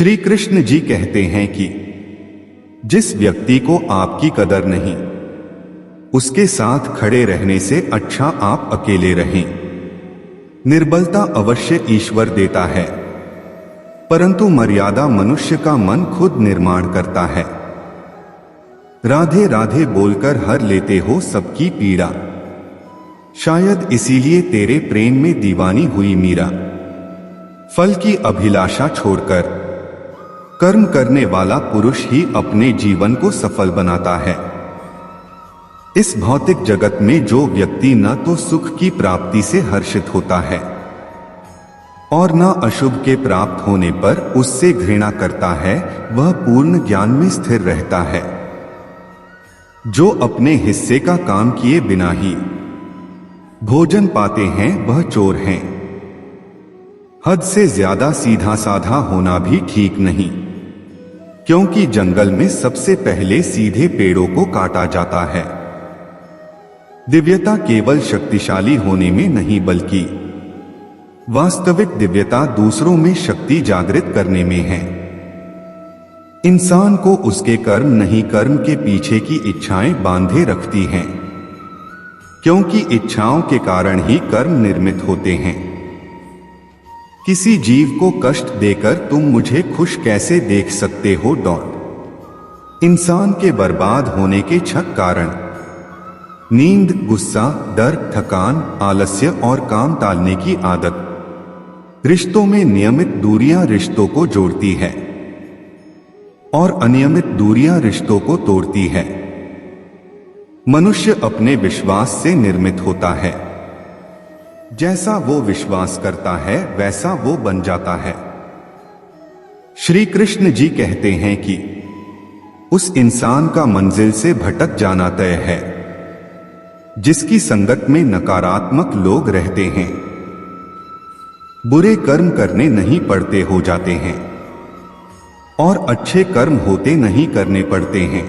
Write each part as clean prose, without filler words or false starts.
श्री कृष्ण जी कहते हैं कि जिस व्यक्ति को आपकी कदर नहीं, उसके साथ खड़े रहने से अच्छा आप अकेले रहें। निर्बलता अवश्य ईश्वर देता है, परंतु मर्यादा मनुष्य का मन खुद निर्माण करता है। राधे राधे बोलकर हर लेते हो सबकी पीड़ा, शायद इसीलिए तेरे प्रेम में दीवानी हुई मीरा। फल की अभिलाषा छोड़कर कर्म करने वाला पुरुष ही अपने जीवन को सफल बनाता है। इस भौतिक जगत में जो व्यक्ति न तो सुख की प्राप्ति से हर्षित होता है और न अशुभ के प्राप्त होने पर उससे घृणा करता है, वह पूर्ण ज्ञान में स्थिर रहता है। जो अपने हिस्से का काम किए बिना ही भोजन पाते हैं वह चोर हैं। हद से ज्यादा सीधा साधा होना भी ठीक नहीं, क्योंकि जंगल में सबसे पहले सीधे पेड़ों को काटा जाता है। दिव्यता केवल शक्तिशाली होने में नहीं, बल्कि वास्तविक दिव्यता दूसरों में शक्ति जागृत करने में है। इंसान को उसके कर्म नहीं, कर्म के पीछे की इच्छाएं बांधे रखती हैं, क्योंकि इच्छाओं के कारण ही कर्म निर्मित होते हैं। किसी जीव को कष्ट देकर तुम मुझे खुश कैसे देख सकते हो? इंसान के बर्बाद होने के 6 कारण: नींद, गुस्सा, डर, थकान, आलस्य और काम टालने की आदत। रिश्तों में नियमित दूरियां रिश्तों को जोड़ती है और अनियमित दूरियां रिश्तों को तोड़ती है। मनुष्य अपने विश्वास से निर्मित होता है। जैसा वो विश्वास करता है वैसा वो बन जाता है। श्री कृष्ण जी कहते हैं कि उस इंसान का मंजिल से भटक जाना तय है जिसकी संगत में नकारात्मक लोग रहते हैं। बुरे कर्म करने नहीं पड़ते, हो जाते हैं, और अच्छे कर्म होते नहीं, करने पड़ते हैं।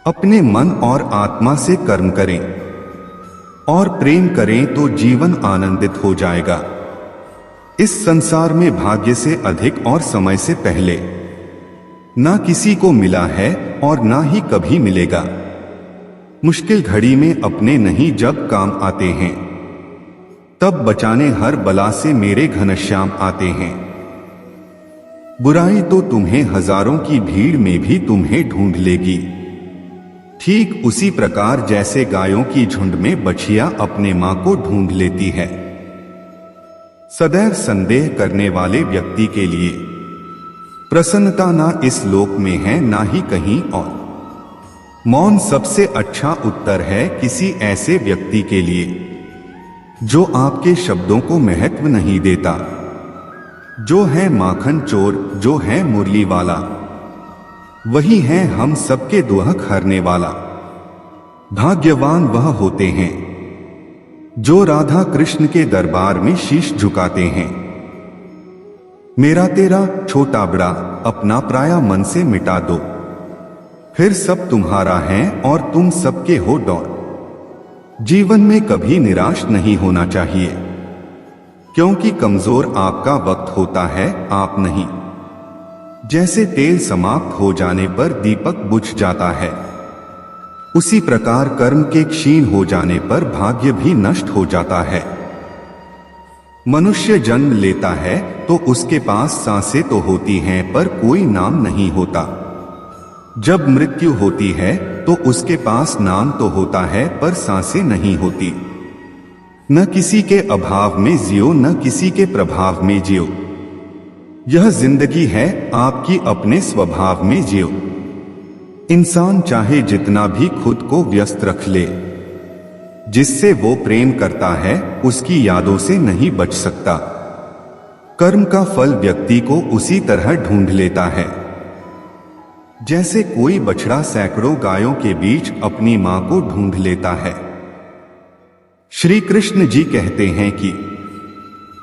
अपने मन और आत्मा से कर्म करें और प्रेम करें तो जीवन आनंदित हो जाएगा। इस संसार में भाग्य से अधिक और समय से पहले ना किसी को मिला है और ना ही कभी मिलेगा। मुश्किल घड़ी में अपने नहीं जब काम आते हैं, तब बचाने हर बला से मेरे घनश्याम आते हैं। बुराई तो तुम्हें हजारों की भीड़ में भी तुम्हें ढूंढ लेगी, ठीक उसी प्रकार जैसे गायों की झुंड में बछिया अपने मां को ढूंढ लेती है। सदैव संदेह करने वाले व्यक्ति के लिए प्रसन्नता ना इस लोक में है ना ही कहीं और। मौन सबसे अच्छा उत्तर है किसी ऐसे व्यक्ति के लिए जो आपके शब्दों को महत्व नहीं देता, जो है माखन चोर, जो है मुरली वाला, वही है हम सबके दुहक हरने वाला। भाग्यवान वह होते हैं जो राधा कृष्ण के दरबार में शीश झुकाते हैं। मेरा तेरा छोटा बड़ा अपना पराया मन से मिटा दो, फिर सब तुम्हारा है और तुम सबके हो डॉट। जीवन में कभी निराश नहीं होना चाहिए, क्योंकि कमजोर आपका वक्त होता है, आप नहीं। जैसे तेल समाप्त हो जाने पर दीपक बुझ जाता है, उसी प्रकार कर्म के क्षीण हो जाने पर भाग्य भी नष्ट हो जाता है। मनुष्य जन्म लेता है तो उसके पास सांसें तो होती हैं पर कोई नाम नहीं होता। जब मृत्यु होती है तो उसके पास नाम तो होता है पर सांसें नहीं होती। न किसी के अभाव में जियो, न किसी के प्रभाव में जियो। यह जिंदगी है आपकी, अपने स्वभाव में जियो। इंसान चाहे जितना भी खुद को व्यस्त रख ले, जिससे वो प्रेम करता है उसकी यादों से नहीं बच सकता। कर्म का फल व्यक्ति को उसी तरह ढूंढ लेता है जैसे कोई बछड़ा सैकड़ों गायों के बीच अपनी मां को ढूंढ लेता है। श्री कृष्ण जी कहते हैं कि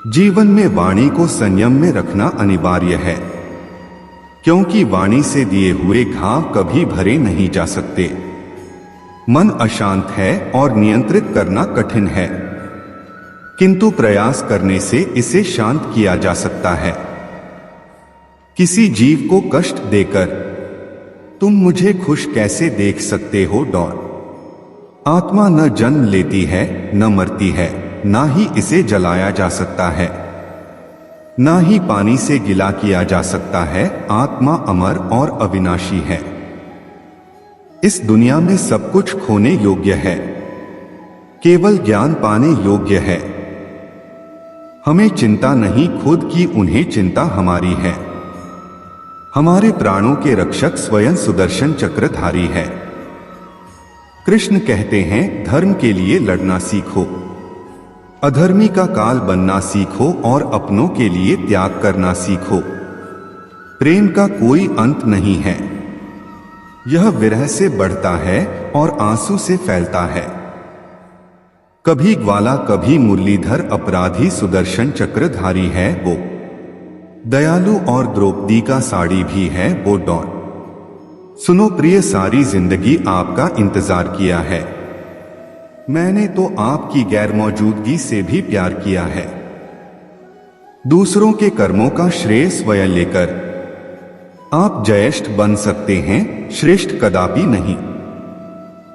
जीवन में वाणी को संयम में रखना अनिवार्य है, क्योंकि वाणी से दिए हुए घाव कभी भरे नहीं जा सकते। मन अशांत है और नियंत्रित करना कठिन है, किंतु प्रयास करने से इसे शांत किया जा सकता है। किसी जीव को कष्ट देकर तुम मुझे खुश कैसे देख सकते हो? आत्मा न जन्म लेती है, न मरती है, ना ही इसे जलाया जा सकता है, ना ही पानी से गिला किया जा सकता है। आत्मा अमर और अविनाशी है। इस दुनिया में सब कुछ खोने योग्य है, केवल ज्ञान पाने योग्य है। हमें चिंता नहीं खुद की, उन्हें चिंता हमारी है। हमारे प्राणों के रक्षक स्वयं सुदर्शन चक्रधारी है। कृष्ण कहते हैं, धर्म के लिए लड़ना सीखो, अधर्मी का काल बनना सीखो और अपनों के लिए त्याग करना सीखो। प्रेम का कोई अंत नहीं है, यह विरह से बढ़ता है और आंसू से फैलता है। कभी ग्वाला कभी मुरलीधर अपराधी सुदर्शन चक्रधारी है वो, दयालु और द्रौपदी का साड़ी भी है वो। सुनो प्रिय, सारी जिंदगी आपका इंतजार किया है। मैंने तो आपकी गैर मौजूदगी से भी प्यार किया है। दूसरों के कर्मों का श्रेय स्वयं लेकर आप जयेष्ठ बन सकते हैं, श्रेष्ठ कदापि नहीं।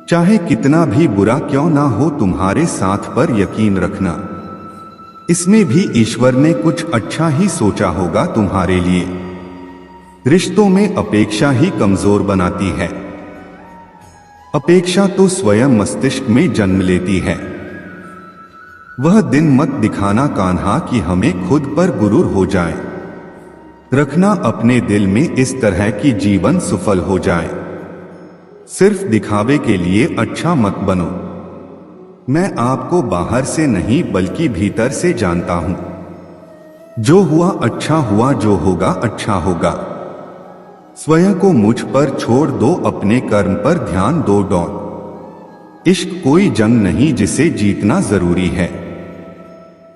चाहे कितना भी बुरा क्यों ना हो, तुम्हारे साथ पर यकीन रखना, इसमें भी ईश्वर ने कुछ अच्छा ही सोचा होगा तुम्हारे लिए। रिश्तों में अपेक्षा ही कमजोर बनाती है। अपेक्षा तो स्वयं मस्तिष्क में जन्म लेती है। वह दिन मत दिखाना कान्हा कि हमें खुद पर गुरूर हो जाए। रखना अपने दिल में इस तरह की जीवन सफल हो जाए। सिर्फ दिखावे के लिए अच्छा मत बनो। मैं आपको बाहर से नहीं बल्कि भीतर से जानता हूं। जो हुआ अच्छा हुआ, जो होगा अच्छा होगा। स्वयं को मुझ पर छोड़ दो, अपने कर्म पर ध्यान दो। इश्क कोई जंग नहीं जिसे जीतना जरूरी है।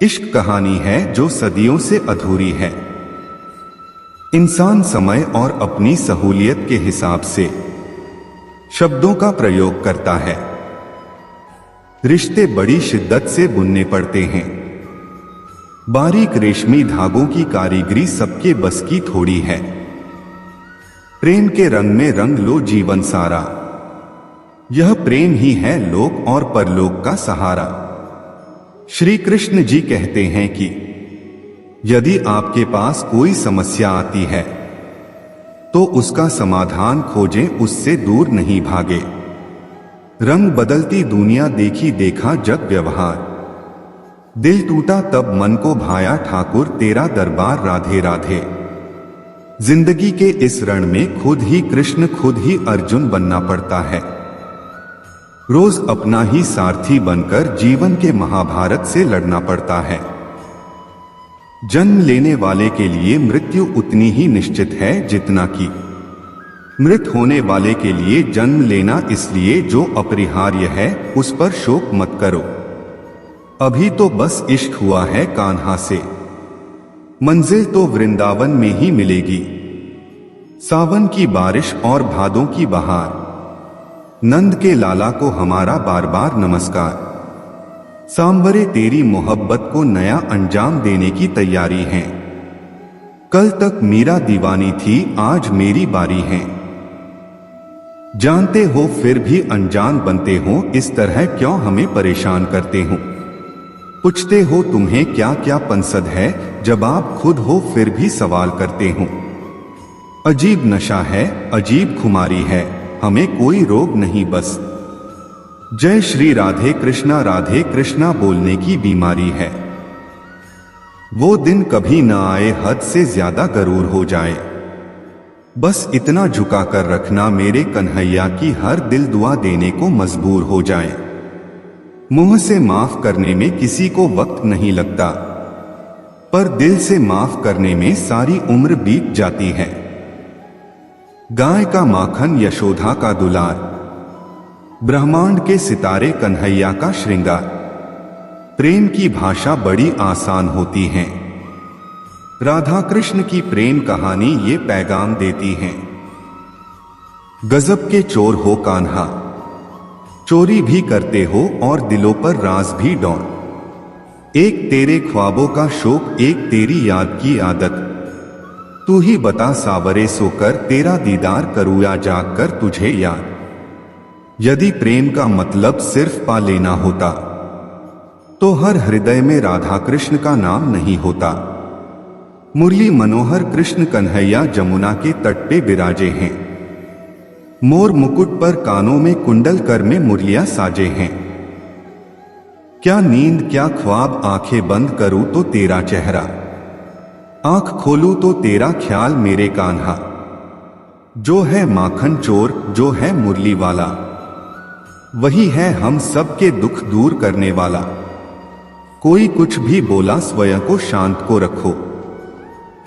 इश्क कहानी है जो सदियों से अधूरी है। इंसान समय और अपनी सहूलियत के हिसाब से शब्दों का प्रयोग करता है। रिश्ते बड़ी शिद्दत से बुनने पड़ते हैं। बारीक रेशमी धागों की कारीगरी सबके बस की थोड़ी है। प्रेम के रंग में रंग लो जीवन सारा, यह प्रेम ही है लोक और परलोक का सहारा। श्री कृष्ण जी कहते हैं कि यदि आपके पास कोई समस्या आती है तो उसका समाधान खोजें, उससे दूर नहीं भागे। रंग बदलती दुनिया देखी देखा जग व्यवहार, दिल टूटा तब मन को भाया ठाकुर तेरा दरबार राधे राधे। जिंदगी के इस रण में खुद ही कृष्ण खुद ही अर्जुन बनना पड़ता है। रोज अपना ही सारथी बनकर जीवन के महाभारत से लड़ना पड़ता है। जन्म लेने वाले के लिए मृत्यु उतनी ही निश्चित है जितना कि मृत होने वाले के लिए जन्म लेना, इसलिए जो अपरिहार्य है उस पर शोक मत करो। अभी तो बस इश्क हुआ है कान्हा से, मंजिल तो वृंदावन में ही मिलेगी। सावन की बारिश और भादों की बहार, नंद के लाला को हमारा बार बार नमस्कार। सांवरे तेरी मोहब्बत को नया अंजाम देने की तैयारी है। कल तक मीरा दीवानी थी, आज मेरी बारी है। जानते हो फिर भी अनजान बनते हो, इस तरह क्यों हमें परेशान करते हो। पूछते हो तुम्हें क्या क्या पंसद है, जब आप खुद हो फिर भी सवाल करते हो। अजीब नशा है, अजीब खुमारी है, हमें कोई रोग नहीं बस जय श्री राधे कृष्णा बोलने की बीमारी है। वो दिन कभी ना आए हद से ज्यादा गरूर हो जाए। बस इतना झुका कर रखना मेरे कन्हैया की हर दिल दुआ देने को मजबूर हो जाए। मुंह से माफ करने में किसी को वक्त नहीं लगता, पर दिल से माफ करने में सारी उम्र बीत जाती है। गाय का माखन यशोदा का दुलार, ब्रह्मांड के सितारे कन्हैया का श्रृंगार। प्रेम की भाषा बड़ी आसान होती है। राधा कृष्ण की प्रेम कहानी ये पैगाम देती है। गजब के चोर हो कान्हा, चोरी भी करते हो और दिलों पर राज भी डौन। एक तेरे ख्वाबों का शौक, एक तेरी याद की आदत। तू ही बता सावरे सोकर तेरा दीदार करूँ या जाग कर तुझे याद। यदि प्रेम का मतलब सिर्फ पा लेना होता तो हर हृदय में राधा कृष्ण का नाम नहीं होता। मुरली मनोहर कृष्ण कन्हैया जमुना के तट पे विराजे हैं। मोर मुकुट पर कानों में कुंडल कर में मुरलियां साजे हैं। क्या नींद क्या ख्वाब, आंखें बंद करूं तो तेरा चेहरा, आंख खोलूं तो तेरा ख्याल मेरे कान्हा। जो है माखन चोर, जो है मुरली वाला, वही है हम सबके दुख दूर करने वाला। कोई कुछ भी बोला, स्वयं को शांत को रखो।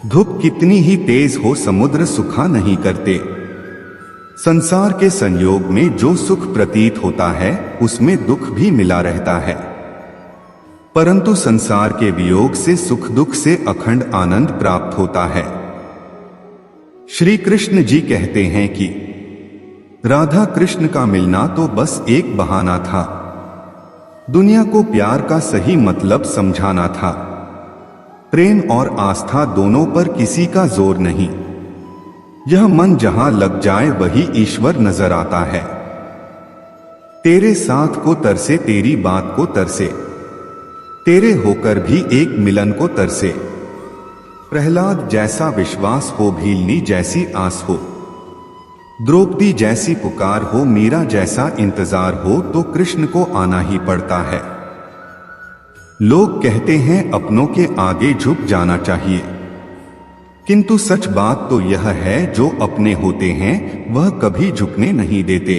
धूप कितनी ही तेज हो, समुद्र सुखा नहीं करते। संसार के संयोग में जो सुख प्रतीत होता है उसमें दुख भी मिला रहता है, परंतु संसार के वियोग से सुख दुख से अखंड आनंद प्राप्त होता है। श्री कृष्ण जी कहते हैं कि राधा कृष्ण का मिलना तो बस एक बहाना था, दुनिया को प्यार का सही मतलब समझाना था। प्रेम और आस्था दोनों पर किसी का जोर नहीं, यह मन जहां लग जाए वही ईश्वर नजर आता है। तेरे साथ को तरसे, तेरी बात को तरसे, तेरे होकर भी एक मिलन को तरसे। प्रहलाद जैसा विश्वास हो, भीलनी जैसी आस हो, द्रौपदी जैसी पुकार हो, मीरा जैसा इंतजार हो, तो कृष्ण को आना ही पड़ता है। लोग कहते हैं अपनों के आगे झुक जाना चाहिए, किंतु सच बात तो यह है जो अपने होते हैं वह कभी झुकने नहीं देते।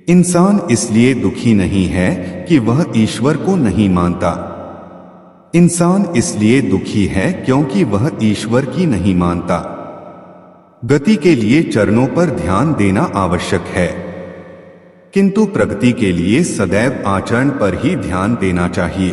इंसान इसलिए दुखी नहीं है कि वह ईश्वर को नहीं मानता, इंसान इसलिए दुखी है क्योंकि वह ईश्वर की नहीं मानता। गति के लिए चरणों पर ध्यान देना आवश्यक है, किंतु प्रगति के लिए सदैव आचरण पर ही ध्यान देना चाहिए।